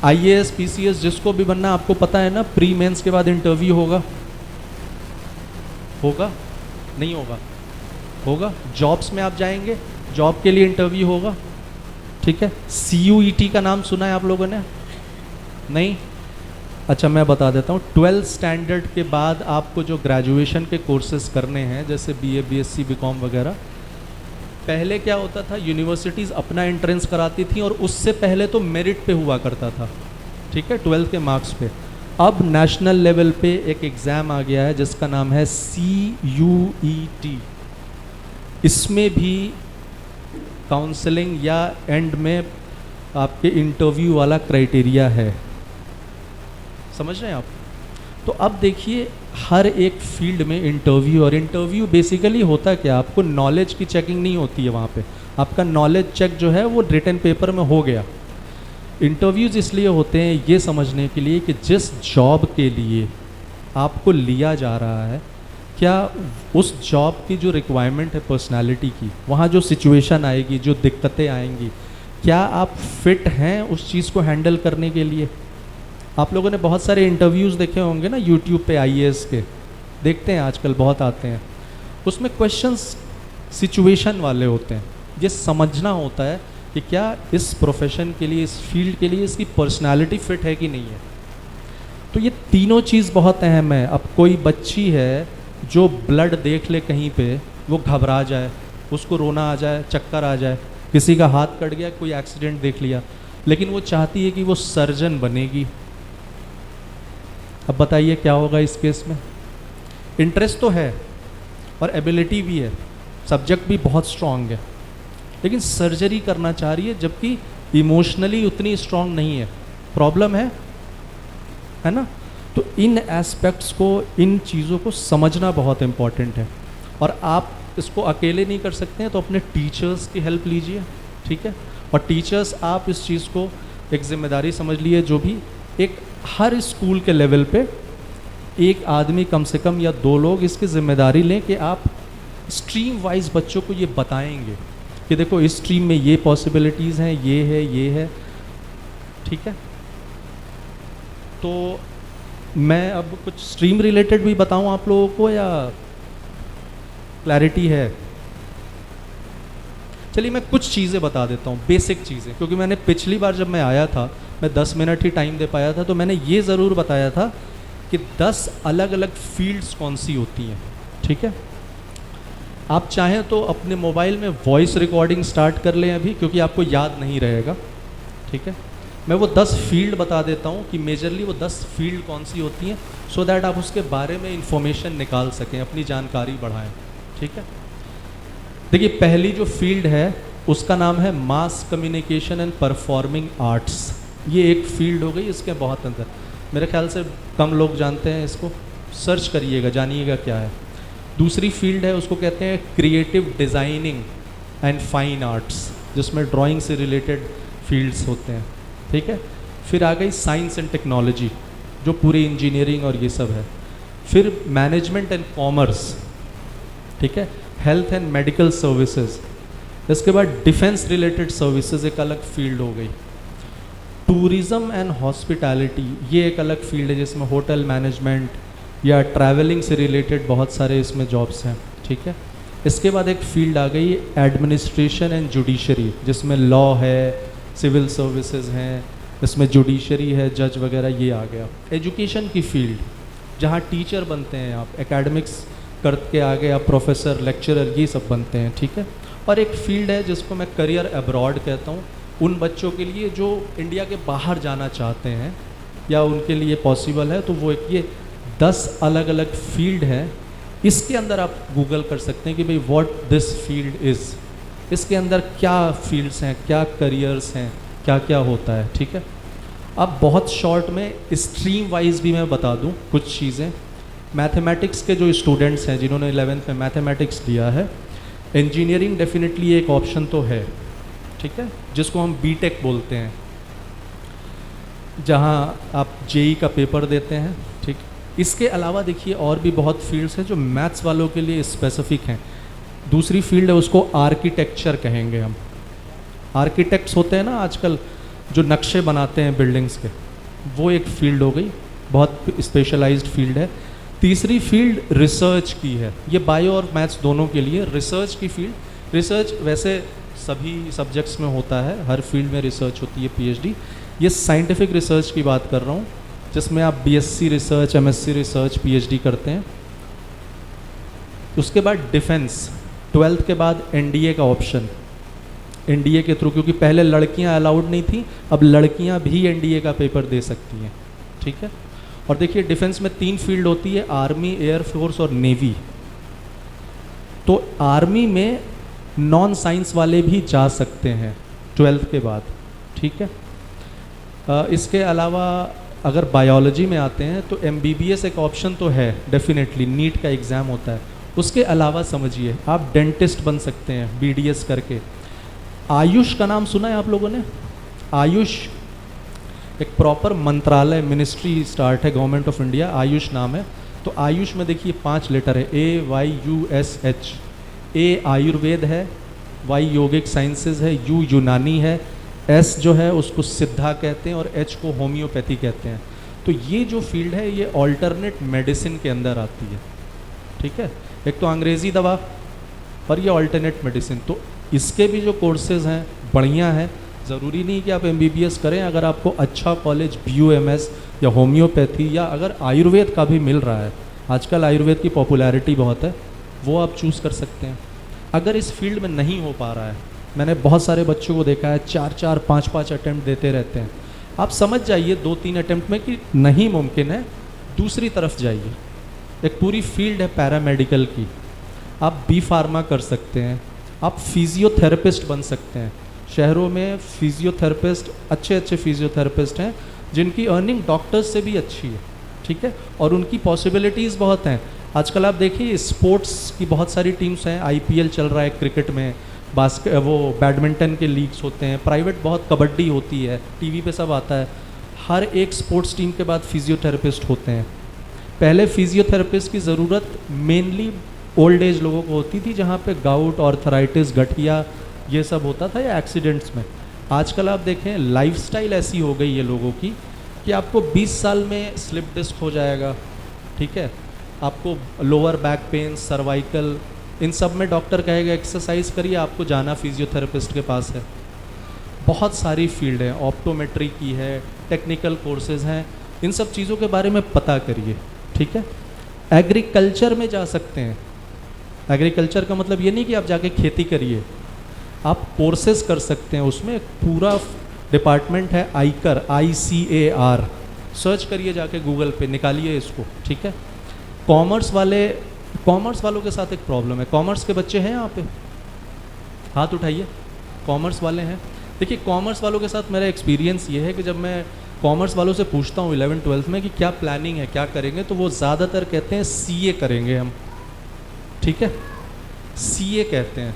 IAS PCS जिसको भी बनना, आपको पता है ना, प्री मेंस के बाद इंटरव्यू होगा नहीं होगा। जॉब्स में आप जाएंगे, जॉब के लिए इंटरव्यू होगा। ठीक है, CUET का नाम सुना है आप लोगों ने? नहीं? अच्छा, मैं बता देता हूँ। 12th स्टैंडर्ड के बाद आपको जो ग्रेजुएशन के कोर्सेज करने हैं, जैसे BA BSc BCom वगैरह, पहले क्या होता था, यूनिवर्सिटीज़ अपना एंट्रेंस कराती थी और उससे पहले तो मेरिट पे हुआ करता था। ठीक है, 12th के मार्क्स पे। अब नेशनल लेवल पे एक एग्ज़ाम आ गया है जिसका नाम है CUET। इसमें भी काउंसलिंग या एंड में आपके इंटरव्यू वाला क्राइटेरिया है। समझ रहे हैं आप? तो अब देखिए, हर एक फील्ड में इंटरव्यू, और इंटरव्यू बेसिकली होता क्या, आपको नॉलेज की चेकिंग नहीं होती है वहाँ पे, आपका नॉलेज चेक जो है वो रिटन पेपर में हो गया। इंटरव्यूज़ इसलिए होते हैं ये समझने के लिए कि जिस जॉब के लिए आपको लिया जा रहा है, क्या उस जॉब की जो रिक्वायरमेंट है पर्सनालिटी की, वहाँ जो सिचुएशन आएगी, जो दिक्कतें आएंगी, क्या आप फिट हैं उस चीज़ को हैंडल करने के लिए। आप लोगों ने बहुत सारे इंटरव्यूज़ देखे होंगे ना यूट्यूब पे, IAS के देखते हैं आजकल, बहुत आते हैं। उसमें क्वेश्चंस सिचुएशन वाले होते हैं। ये समझना होता है कि क्या इस प्रोफेशन के लिए, इस फील्ड के लिए इसकी पर्सनालिटी फिट है कि नहीं है। तो ये तीनों चीज़ बहुत अहम है। अब कोई बच्ची है जो ब्लड देख ले कहीं पे, वो घबरा जाए, उसको रोना आ जाए, चक्कर आ जाए, किसी का हाथ कट गया, कोई एक्सीडेंट देख लिया, लेकिन वो चाहती है कि वो सर्जन बनेगी। अब बताइए क्या होगा इस केस में? इंटरेस्ट तो है और एबिलिटी भी है, सब्जेक्ट भी बहुत स्ट्रांग है, लेकिन सर्जरी करना चाह रही है, जबकि इमोशनली उतनी स्ट्रांग नहीं है। प्रॉब्लम है ना? तो इन एस्पेक्ट्स को, इन चीज़ों को समझना बहुत इम्पॉर्टेंट है। और आप इसको अकेले नहीं कर सकते हैं, तो अपने टीचर्स की हेल्प लीजिए, ठीक है? और टीचर्स, आप इस चीज़ को एक जिम्मेदारी समझ लिए, जो भी एक हर स्कूल के लेवल पे एक आदमी कम से कम या 2 लोग इसकी जिम्मेदारी लें कि आप स्ट्रीम वाइज बच्चों को ये बताएंगे कि देखो इस स्ट्रीम में ये पॉसिबिलिटीज़ हैं, ये है, ठीक है? तो मैं अब कुछ स्ट्रीम रिलेटेड भी बताऊं आप लोगों को, या क्लैरिटी है? चलिए मैं कुछ चीज़ें बता देता हूँ, बेसिक चीज़ें, क्योंकि मैंने पिछली बार जब मैं आया था, मैं 10 मिनट ही टाइम दे पाया था, तो मैंने ये ज़रूर बताया था कि 10 अलग अलग फील्ड्स कौन सी होती हैं, ठीक है? आप चाहें तो अपने मोबाइल में वॉइस रिकॉर्डिंग स्टार्ट कर लें अभी, क्योंकि आपको याद नहीं रहेगा, ठीक है? मैं वो 10 फील्ड बता देता हूँ कि मेजरली वो 10 फील्ड कौन सी होती हैं, सो दैट आप उसके बारे में इंफॉर्मेशन निकाल सकें, अपनी जानकारी बढ़ाएं, ठीक है? देखिए, पहली जो फील्ड है उसका नाम है mass communication and performing arts. ये एक फील्ड हो गई, इसके बहुत अंदर, मेरे ख्याल से कम लोग जानते हैं इसको, सर्च करिएगा, जानिएगा क्या है। दूसरी फील्ड है, उसको कहते हैं creative designing and fine arts, जिसमें ड्राइंग से रिलेटेड फील्ड्स होते हैं, ठीक है? फिर आ गई साइंस एंड टेक्नोलॉजी, जो पूरी इंजीनियरिंग और ये सब है। फिर मैनेजमेंट एंड कॉमर्स, ठीक है? Health and medical services. इसके बाद डिफेंस रिलेटेड सर्विसेज एक अलग फील्ड हो गई। टूरिज़्म एंड हॉस्पिटैलिटी, ये एक अलग फील्ड है, जिसमें होटल मैनेजमेंट या ट्रैवलिंग से रिलेटेड बहुत सारे इसमें जॉब्स हैं, ठीक है? इसके बाद एक फील्ड आ गई एडमिनिस्ट्रेशन एंड जुडिशरी, जिसमें लॉ है, सिविल सर्विसेज हैं, इसमें जुडिशरी है, जज वगैरह, ये आ गया। एजुकेशन की फील्ड, जहाँ टीचर बनते हैं आप, एकेडमिक्स करके आगे आप प्रोफेसर, लेक्चरर, ये सब बनते हैं, ठीक है? और एक फील्ड है जिसको मैं करियर अब्रॉड कहता हूँ, उन बच्चों के लिए जो इंडिया के बाहर जाना चाहते हैं या उनके लिए पॉसिबल है, तो वो एक ये 10 अलग अलग फील्ड है। इसके अंदर आप गूगल कर सकते हैं कि भाई व्हाट दिस फील्ड इज़, इसके अंदर क्या फील्ड्स हैं, क्या करियर्स हैं, क्या क्या होता है, ठीक है? अब बहुत शॉर्ट में स्ट्रीम वाइज भी मैं बता दूं कुछ चीज़ें। मैथमेटिक्स के जो स्टूडेंट्स हैं, जिन्होंने 11th में मैथमेटिक्स लिया है, इंजीनियरिंग डेफिनेटली एक ऑप्शन तो है, ठीक है? जिसको हम बीटेक बोलते हैं, जहां आप जेई का पेपर देते हैं, ठीक? इसके अलावा देखिए और भी बहुत फील्ड्स हैं जो मैथ्स वालों के लिए स्पेसिफिक हैं। दूसरी फील्ड है, उसको आर्किटेक्चर कहेंगे हम। आर्किटेक्ट्स होते हैं ना आजकल, जो नक्शे बनाते हैं बिल्डिंग्स के, वो एक फील्ड हो गई, बहुत स्पेशलाइज्ड फील्ड है। तीसरी फील्ड रिसर्च की है, ये बायो और मैथ्स दोनों के लिए रिसर्च की फील्ड। रिसर्च वैसे सभी सब्जेक्ट्स में होता है, हर फील्ड में रिसर्च होती है, पीएचडी। ये साइंटिफिक रिसर्च की बात कर रहा हूँ, जिसमें आप BSc research, MSc research, PhD करते हैं। उसके बाद डिफेंस, 12th के बाद एनडीए का ऑप्शन, एनडीए के थ्रू, क्योंकि पहले लड़कियां अलाउड नहीं थी, अब लड़कियां भी एनडीए का पेपर दे सकती हैं, ठीक है? और देखिए डिफेंस में 3 फील्ड होती है, आर्मी, एयरफोर्स और नेवी। तो आर्मी में नॉन साइंस वाले भी जा सकते हैं 12th के बाद, ठीक है? इसके अलावा अगर बायोलॉजी में आते हैं तो एमबीबीएस एक ऑप्शन तो है डेफिनेटली, नीट का एग्ज़ाम होता है। उसके अलावा समझिए आप डेंटिस्ट बन सकते हैं बीडीएस करके। आयुष का नाम सुना है आप लोगों ने? आयुष एक प्रॉपर मंत्रालय, मिनिस्ट्री स्टार्ट है गवर्नमेंट ऑफ इंडिया, आयुष नाम है। तो आयुष में देखिए 5 लेटर है, AYUSH। ए आयुर्वेद है, वाई योगिक साइंसेज है, यू यूनानी है, एस जो है उसको सिद्धा कहते हैं और एच को होम्योपैथी कहते हैं। तो ये जो फील्ड है ये ऑल्टरनेट मेडिसिन के अंदर आती है, ठीक है? एक तो अंग्रेज़ी दवा और ये ऑल्टरनेट मेडिसिन। तो इसके भी जो कोर्सेज हैं बढ़िया हैं, ज़रूरी नहीं कि आप MBBS करें, अगर आपको अच्छा कॉलेज BUMS या होम्योपैथी या अगर आयुर्वेद का भी मिल रहा है, आजकल आयुर्वेद की पॉपुलैरिटी बहुत है, वो आप चूज़ कर सकते हैं। अगर इस फील्ड में नहीं हो पा रहा है, मैंने बहुत सारे बच्चों को देखा है 4-4, 5-5 अटैम्प्ट देते रहते हैं, आप समझ जाइए 2-3 अटैम्प्ट में कि नहीं मुमकिन है, दूसरी तरफ जाइए। एक पूरी फील्ड है पैरामेडिकल की, आप B फार्मा कर सकते हैं, आप फिजियोथेरेपिस्ट बन सकते हैं। शहरों में फिजियोथेरेपिस्ट, अच्छे अच्छे फिजियोथेरेपिस्ट हैं जिनकी अर्निंग डॉक्टर्स से भी अच्छी है, ठीक है, और उनकी पॉसिबिलिटीज़ बहुत हैं। आजकल आप देखिए स्पोर्ट्स की बहुत सारी टीम्स हैं, IPL चल रहा है क्रिकेट में, वो बैडमिंटन के लीग्स होते हैं, प्राइवेट बहुत कबड्डी होती है, टीवी पे सब आता है। हर एक स्पोर्ट्स टीम के बाद फिजियोथेरेपिस्ट होते हैं। पहले फिजियोथेरेपिस्ट की ज़रूरत मेनली ओल्ड एज लोगों को होती थी, जहाँ पे गाउट, आर्थराइटिस, गठिया ये सब होता था, या एक्सीडेंट्स में। आजकल आप देखें लाइफस्टाइल ऐसी हो गई है लोगों की कि आपको 20 साल में स्लिप डिस्क हो जाएगा, ठीक है, आपको लोअर बैक पेन, सर्वाइकल, इन सब में डॉक्टर कहेगा एक्सरसाइज करिए, आपको जाना फिजियोथेरेपिस्ट के पास है। बहुत सारी फील्ड है, ऑप्टोमेट्री की है, टेक्निकल कोर्सेज हैं, इन सब चीज़ों के बारे में पता करिए, ठीक है। एग्रीकल्चर में जा सकते हैं। एग्रीकल्चर का मतलब ये नहीं कि आप जाके खेती करिए, आप कोर्सेज कर सकते हैं। उसमें एक पूरा डिपार्टमेंट है आईकर, ICAR, सर्च करिए जाके गूगल पे, निकालिए इसको, ठीक है। कॉमर्स वालों के साथ एक प्रॉब्लम है। कॉमर्स के बच्चे हैं यहाँ पे? हाथ उठाइए, कॉमर्स वाले हैं। देखिए कॉमर्स वालों के साथ मेरा एक्सपीरियंस ये है कि जब मैं कॉमर्स वालों से पूछता हूँ 11th-12th में कि क्या प्लानिंग है, क्या करेंगे, तो वो ज़्यादातर कहते हैं CA करेंगे हम, ठीक है, CA कहते हैं।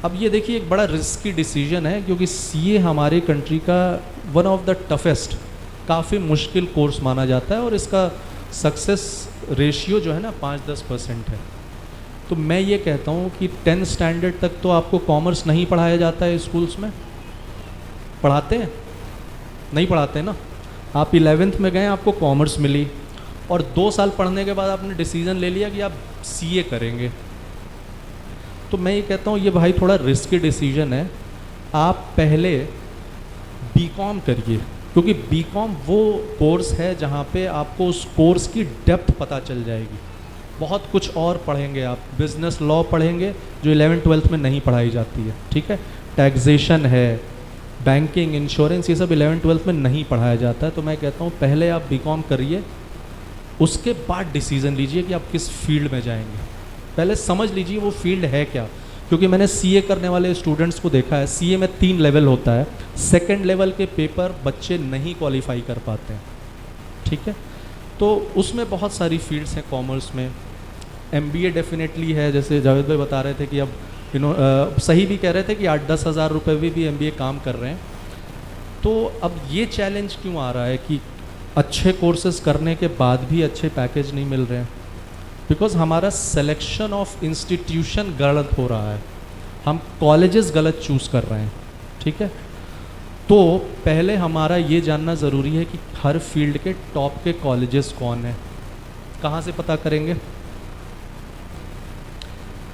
अब ये देखिए एक बड़ा रिस्की डिसीजन है, क्योंकि CA हमारी कंट्री का वन ऑफ द टफेस्ट, काफ़ी मुश्किल कोर्स माना जाता है, और इसका सक्सेस रेशियो जो है ना 5-10% है। तो मैं ये कहता हूँ कि 10th स्टैंडर्ड तक तो आपको कॉमर्स नहीं पढ़ाया जाता है स्कूल्स में। पढ़ाते हैं? नहीं पढ़ाते ना। आप 11th में गए, आपको कॉमर्स मिली, और 2 साल पढ़ने के बाद आपने डिसीजन ले लिया कि आप CA करेंगे। तो मैं ये कहता हूँ ये भाई थोड़ा रिस्की डिसीजन है। आप पहले BCom करिए, क्योंकि BCom वो कोर्स है जहाँ पे आपको उस कोर्स की डेप्थ पता चल जाएगी। बहुत कुछ और पढ़ेंगे आप, बिजनेस लॉ पढ़ेंगे जो 11th-12th में नहीं पढ़ाई जाती है, ठीक है, टैक्सेशन है, बैंकिंग, इंश्योरेंस, ये सब 11th-12th में नहीं पढ़ाया जाता है। तो मैं कहता हूँ पहले आप BCom करिए, उसके बाद डिसीज़न लीजिए कि आप किस फील्ड में जाएंगे। पहले समझ लीजिए वो फील्ड है क्या, क्योंकि मैंने CA करने वाले स्टूडेंट्स को देखा है। CA में 3 लेवल होता है, सेकंड लेवल के पेपर बच्चे नहीं क्वालिफाई कर पाते हैं, ठीक है। तो उसमें बहुत सारी फील्ड्स हैं कॉमर्स में। MBA डेफिनेटली है, जैसे जावेद भाई बता रहे थे कि अब सही भी कह रहे थे कि 8-10 हज़ार रुपये भी MBA काम कर रहे हैं। तो अब ये चैलेंज क्यों आ रहा है कि अच्छे कोर्सेज करने के बाद भी अच्छे पैकेज नहीं मिल रहे हैं? बिकॉज हमारा सिलेक्शन ऑफ इंस्टीट्यूशन गलत हो रहा है, हम कॉलेजेस गलत चूज़ कर रहे हैं, ठीक है। तो पहले हमारा ये जानना ज़रूरी है कि हर फील्ड के टॉप के कॉलेजेस कौन हैं। कहाँ से पता करेंगे?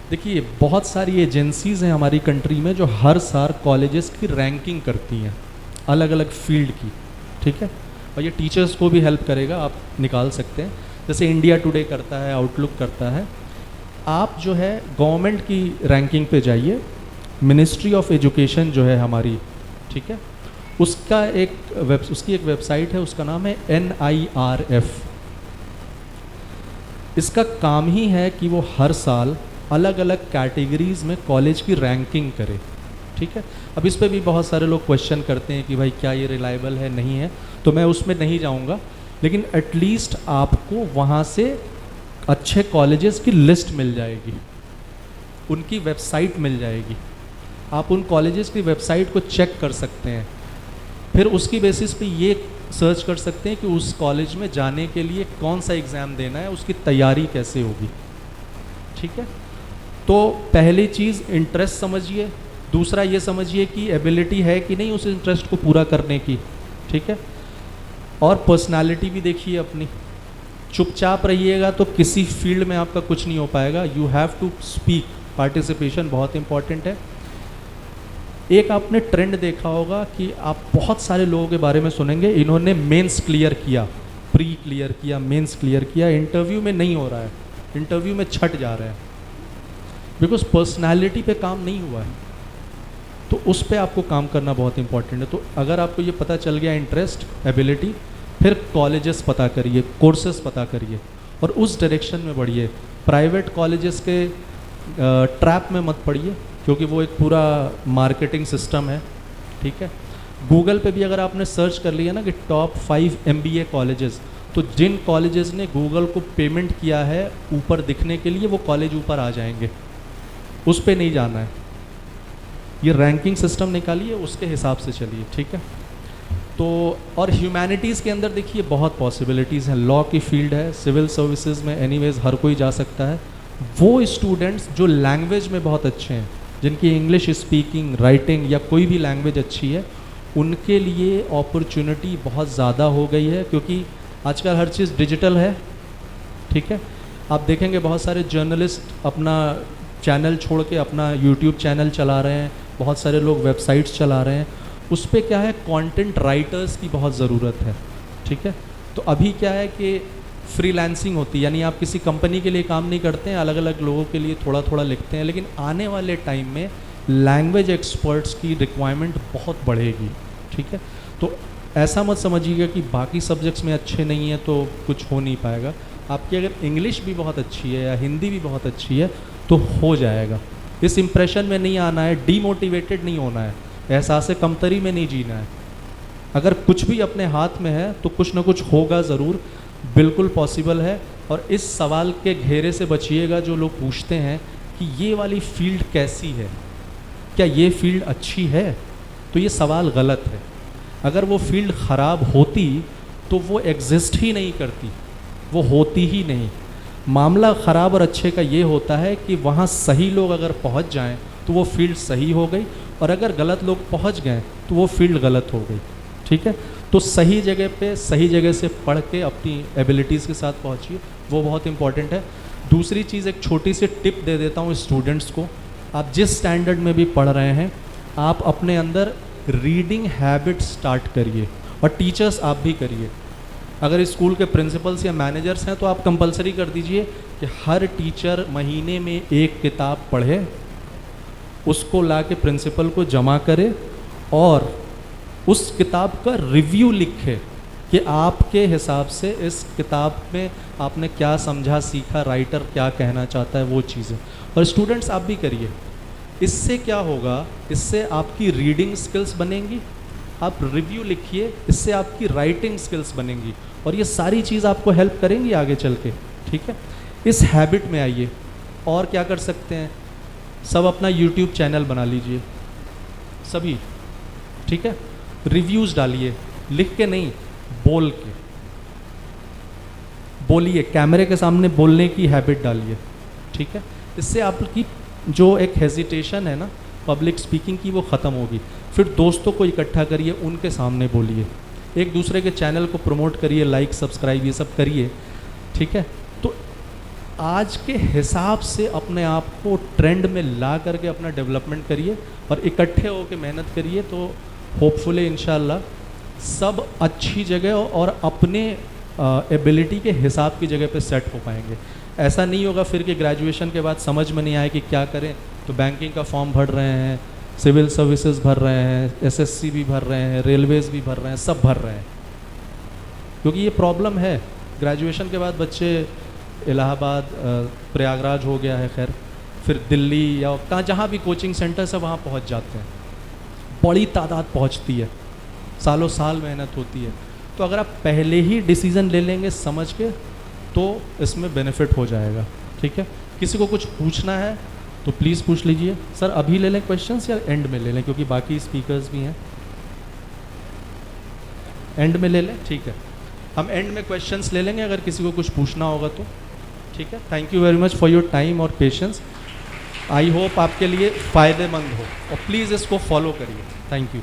देखिए बहुत सारी एजेंसीज़ हैं हमारी कंट्री में जो हर साल कॉलेजेस की रैंकिंग करती हैं अलग अलग फील्ड की, ठीक है, और ये टीचर्स को भी हेल्प करेगा, आप निकाल सकते हैं। जैसे इंडिया टुडे करता है, आउटलुक करता है। आप जो है गवर्नमेंट की रैंकिंग पे जाइए, मिनिस्ट्री ऑफ एजुकेशन जो है हमारी, ठीक है, उसकी एक वेबसाइट है, उसका नाम है NIRF। इसका काम ही है कि वो हर साल अलग अलग कैटेगरीज़ में कॉलेज की रैंकिंग करे, ठीक है। अब इस पे भी बहुत सारे लोग क्वेश्चन करते हैं कि भाई क्या ये रिलायबल है, नहीं है, तो मैं उसमें नहीं जाऊंगा, लेकिन एटलीस्ट आपको वहाँ से अच्छे कॉलेजेस की लिस्ट मिल जाएगी, उनकी वेबसाइट मिल जाएगी, आप उन कॉलेजेस की वेबसाइट को चेक कर सकते हैं। फिर उसकी बेसिस पे ये सर्च कर सकते हैं कि उस कॉलेज में जाने के लिए कौन सा एग्ज़ाम देना है, उसकी तैयारी कैसे होगी, ठीक है। तो पहली चीज़ इंटरेस्ट समझिए, दूसरा ये समझिए कि एबिलिटी है कि नहीं उस इंटरेस्ट को पूरा करने की, ठीक है, और पर्सनालिटी भी देखिए अपनी। चुपचाप रहिएगा तो किसी फील्ड में आपका कुछ नहीं हो पाएगा। You have to speak, participation बहुत इंपॉर्टेंट है। एक आपने ट्रेंड देखा होगा कि आप बहुत सारे लोगों के बारे में सुनेंगे, इन्होंने मेंस क्लियर किया, प्री क्लियर किया, मेंस क्लियर किया, इंटरव्यू में नहीं हो रहा है, इंटरव्यू में छट जा रहे हैं, बिकॉज पर्सनालिटी पे काम नहीं हुआ है। तो उस पे आपको काम करना बहुत इंपॉर्टेंट है। तो अगर आपको ये पता चल गया इंटरेस्ट, एबिलिटी, फिर कॉलेजेस पता करिए, कोर्सेज पता करिए और उस डायरेक्शन में बढ़िए। प्राइवेट कॉलेजेस के ट्रैप में मत पड़िए, क्योंकि वो एक पूरा मार्केटिंग सिस्टम है, ठीक है। गूगल पे भी अगर आपने सर्च कर लिया ना कि टॉप 5 MBA कॉलेजेस, तो जिन कॉलेजेस ने गूगल को पेमेंट किया है ऊपर दिखने के लिए, वो कॉलेज ऊपर आ जाएंगे, उस पे नहीं जाना है। ये रैंकिंग सिस्टम निकालिए, उसके हिसाब से चलिए, ठीक है। तो और ह्यूमैनिटीज़ के अंदर देखिए बहुत पॉसिबिलिटीज़ हैं, लॉ की फील्ड है, सिविल सर्विसेज में एनीवेज हर कोई जा सकता है। वो स्टूडेंट्स जो लैंग्वेज में बहुत अच्छे हैं, जिनकी इंग्लिश स्पीकिंग, राइटिंग या कोई भी लैंग्वेज अच्छी है, उनके लिए अपॉर्चुनिटी बहुत ज़्यादा हो गई है, क्योंकि आजकल हर चीज़ डिजिटल है, ठीक है। आप देखेंगे बहुत सारे जर्नलिस्ट अपना चैनल छोड़ के अपना यूट्यूब चैनल चला रहे हैं, बहुत सारे लोग वेबसाइट्स चला रहे हैं। उस पर क्या है, कंटेंट राइटर्स की बहुत ज़रूरत है, ठीक है। तो अभी क्या है कि फ्रीलांसिंग होती है, यानी आप किसी कंपनी के लिए काम नहीं करते हैं, अलग अलग लोगों के लिए थोड़ा थोड़ा लिखते हैं, लेकिन आने वाले टाइम में लैंग्वेज एक्सपर्ट्स की रिक्वायरमेंट बहुत बढ़ेगी, ठीक है। तो ऐसा मत समझिएगा कि बाकी सब्जेक्ट्स में अच्छे नहीं हैं तो कुछ हो नहीं पाएगा। आपकी अगर इंग्लिश भी बहुत अच्छी है या हिंदी भी बहुत अच्छी है तो हो जाएगा। इस इम्प्रेशन में नहीं आना है, डीमोटिवेटेड नहीं होना है, एहसास कमतरी में नहीं जीना है। अगर कुछ भी अपने हाथ में है तो कुछ ना कुछ होगा ज़रूर, बिल्कुल पॉसिबल है। और इस सवाल के घेरे से बचिएगा जो लोग पूछते हैं कि ये वाली फील्ड कैसी है, क्या ये फील्ड अच्छी है, तो ये सवाल गलत है। अगर वो फील्ड ख़राब होती तो वो एग्जिस्ट ही नहीं करती, वो होती ही नहीं। मामला ख़राब और अच्छे का ये होता है कि वहाँ सही लोग अगर पहुँच जाएं तो वो फील्ड सही हो गई, और अगर गलत लोग पहुँच गए तो वो फील्ड गलत हो गई, ठीक है। तो सही जगह पे सही जगह से पढ़ के अपनी एबिलिटीज़ के साथ पहुँचिए, वो बहुत इंपॉर्टेंट है। दूसरी चीज़, एक छोटी सी टिप दे देता हूँ स्टूडेंट्स को। आप जिस स्टैंडर्ड में भी पढ़ रहे हैं, आप अपने अंदर रीडिंग हैबिट स्टार्ट करिए, और टीचर्स आप भी करिए। अगर स्कूल के प्रिंसिपल्स या मैनेजर्स हैं तो आप कंपलसरी कर दीजिए कि हर टीचर महीने में एक किताब पढ़े, उसको ला के प्रिंसिपल को जमा करे और उस किताब का रिव्यू लिखे कि आपके हिसाब से इस किताब में आपने क्या समझा, सीखा, राइटर क्या कहना चाहता है, वो चीज़ें। और स्टूडेंट्स आप भी करिए। इससे क्या होगा, इससे आपकी रीडिंग स्किल्स बनेंगी, आप रिव्यू लिखिए, इससे आपकी राइटिंग स्किल्स बनेंगी, और ये सारी चीज़ आपको हेल्प करेंगी आगे चल के, ठीक है। इस हैबिट में आइए। और क्या कर सकते हैं, सब अपना यूट्यूब चैनल बना लीजिए, सभी, ठीक है। रिव्यूज़ डालिए, लिख के नहीं, बोल के बोलिए, कैमरे के सामने बोलने की हैबिट डालिए, ठीक है। इससे आपकी जो एक हेजिटेशन है ना पब्लिक स्पीकिंग की, वो ख़त्म होगी। फिर दोस्तों को इकट्ठा करिए, उनके सामने बोलिए, एक दूसरे के चैनल को प्रमोट करिए, लाइक सब्सक्राइब ये सब करिए, ठीक है। तो आज के हिसाब से अपने आप को ट्रेंड में ला करके अपना डेवलपमेंट करिए और इकट्ठे होकर मेहनत करिए, तो होपफुली इंशाल्लाह सब अच्छी जगह और अपने एबिलिटी के हिसाब की जगह पे सेट हो पाएंगे। ऐसा नहीं होगा फिर कि ग्रेजुएशन के बाद समझ में नहीं आए कि क्या करें, तो बैंकिंग का फॉर्म भर रहे हैं, सिविल सर्विसेज भर रहे हैं, एसएससी भी भर रहे हैं, रेलवेज़ भी भर रहे हैं, सब भर रहे हैं। क्योंकि ये प्रॉब्लम है, ग्रेजुएशन के बाद बच्चे इलाहाबाद, प्रयागराज हो गया है, खैर फिर दिल्ली या कहाँ जहाँ भी कोचिंग सेंटर से वहाँ पहुँच जाते हैं, बड़ी तादाद पहुँचती है, सालों साल मेहनत होती है। तो अगर आप पहले ही डिसीज़न ले लेंगे समझ के, तो इसमें बेनिफिट हो जाएगा, ठीक है। किसी को कुछ पूछना है तो प्लीज़ पूछ लीजिए। सर अभी ले लें क्वेश्चंस या एंड में ले लें, क्योंकि बाकी स्पीकर्स भी हैं। एंड में ले लें, ठीक है। हम एंड में क्वेश्चंस ले लेंगे अगर किसी को कुछ पूछना होगा तो, ठीक है। Thank you very much for your time और पेशेंस। आई होप आपके लिए फ़ायदेमंद हो, और प्लीज़ इसको फॉलो करिए। Thank you.